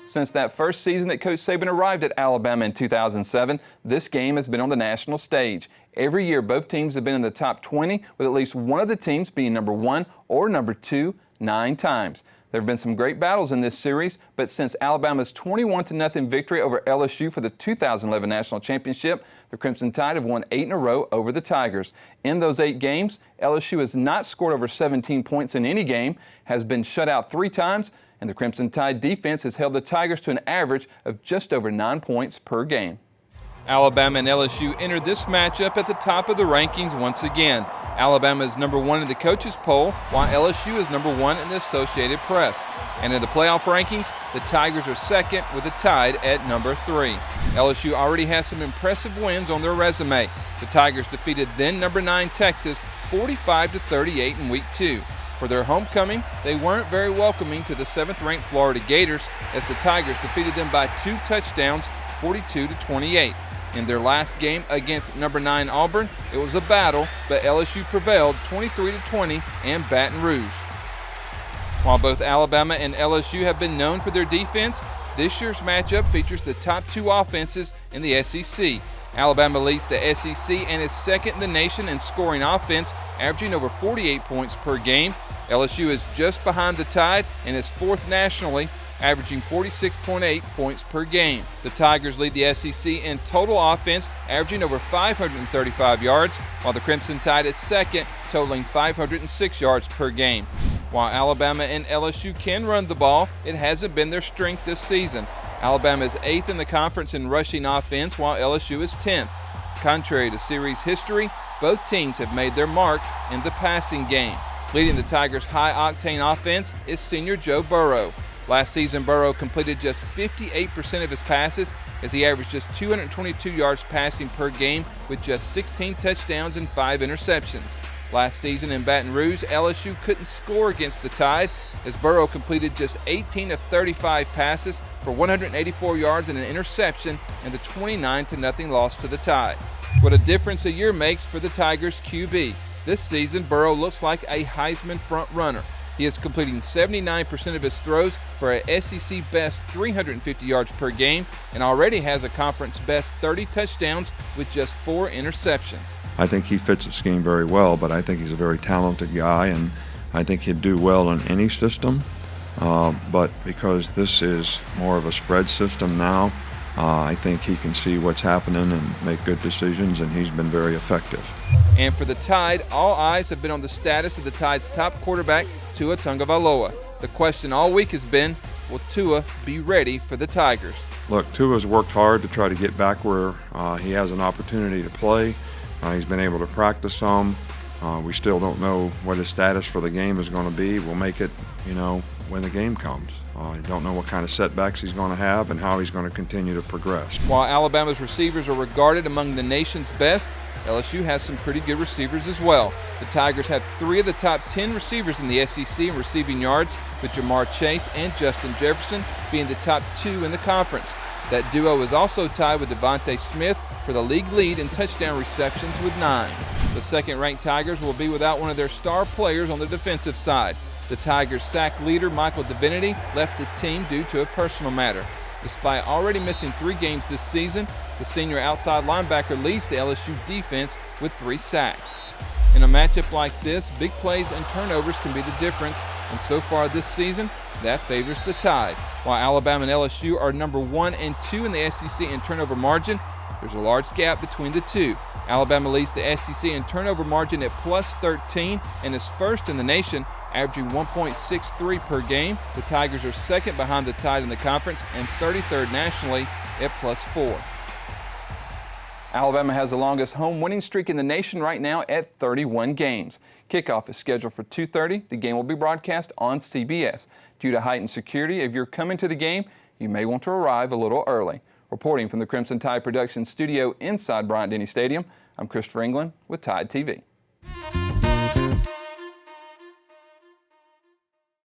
Since that first season that Coach Saban arrived at Alabama in 2007, this game has been on the national stage. Every year, both teams have been in the top 20, with at least one of the teams being number 1 or number 2 9 times. There have been some great battles in this series, but since Alabama's 21-0 victory over LSU for the 2011 National Championship, the Crimson Tide have won 8 in a row over the Tigers. In those 8 games, LSU has not scored over 17 points in any game, has been shut out 3 times, and the Crimson Tide defense has held the Tigers to an average of just over 9 points per game. Alabama and LSU entered this matchup at the top of the rankings once again. Alabama is number 1 in the coaches poll, while LSU is number 1 in the Associated Press. And in the playoff rankings, the Tigers are second with the Tide at number 3. LSU already has some impressive wins on their resume. The Tigers defeated then number 9 Texas 45-38 in week 2. For their homecoming, they weren't very welcoming to the 7th-ranked Florida Gators, as the Tigers defeated them by 2 touchdowns, 42-28. In their last game against number 9 Auburn, it was a battle, but LSU prevailed 23-20 in Baton Rouge. While both Alabama and LSU have been known for their defense, this year's matchup features the top 2 offenses in the SEC. Alabama leads the SEC and is second in the nation in scoring offense, averaging over 48 points per game. LSU is just behind the Tide and is 4th nationally, averaging 46.8 points per game. The Tigers lead the SEC in total offense, averaging over 535 yards, while the Crimson Tide is second, totaling 506 yards per game. While Alabama and LSU can run the ball, it hasn't been their strength this season. Alabama is 8th in the conference in rushing offense, while LSU is 10th. Contrary to series history, both teams have made their mark in the passing game. Leading the Tigers' high-octane offense is senior Joe Burrow. Last season, Burrow completed just 58% of his passes, as he averaged just 222 yards passing per game with just 16 touchdowns and 5 interceptions. Last season in Baton Rouge, LSU couldn't score against the Tide, as Burrow completed just 18 of 35 passes for 184 yards and an interception in the 29-0 loss to the Tide. What a difference a year makes for the Tigers' QB. This season, Burrow looks like a Heisman front runner. He is completing 79% of his throws for a SEC best 350 yards per game and already has a conference best 30 touchdowns with just 4 interceptions. I think he fits the scheme very well, but I think he's a very talented guy, and I think he'd do well in any system. But because this is more of a spread system now, I think he can see what's happening and make good decisions, and he's been very effective. And for the Tide, all eyes have been on the status of the Tide's top quarterback, Tua Tagovailoa. The question all week has been, will Tua be ready for the Tigers? Look, Tua's worked hard to try to get back where he has an opportunity to play. He's been able to practice some. We still don't know what his status for the game is going to be. We'll make it, when the game comes. I don't know what kind of setbacks he's going to have and how he's going to continue to progress. While Alabama's receivers are regarded among the nation's best, LSU has some pretty good receivers as well. The Tigers have 3 of the top 10 receivers in the SEC in receiving yards, with Jamar Chase and Justin Jefferson being the top 2 in the conference. That duo is also tied with Devontae Smith for the league lead in touchdown receptions with 9. The second-ranked Tigers will be without one of their star players on the defensive side. The Tigers' sack leader, Michael Divinity, left the team due to a personal matter. Despite already missing 3 games this season, the senior outside linebacker leads the LSU defense with 3 sacks. In a matchup like this, big plays and turnovers can be the difference, and so far this season, that favors the Tide. While Alabama and LSU are number 1 and 2 in the SEC in turnover margin, there's a large gap between the two. Alabama leads the SEC in turnover margin at plus 13 and is first in the nation, averaging 1.63 per game. The Tigers are second behind the Tide in the conference and 33rd nationally at plus 4. Alabama has the longest home winning streak in the nation right now at 31 games. Kickoff is scheduled for 2:30. The game will be broadcast on CBS. Due to heightened security, if you're coming to the game, you may want to arrive a little early. Reporting from the Crimson Tide Production Studio inside Bryant-Denny Stadium, I'm Christopher England with Tide TV.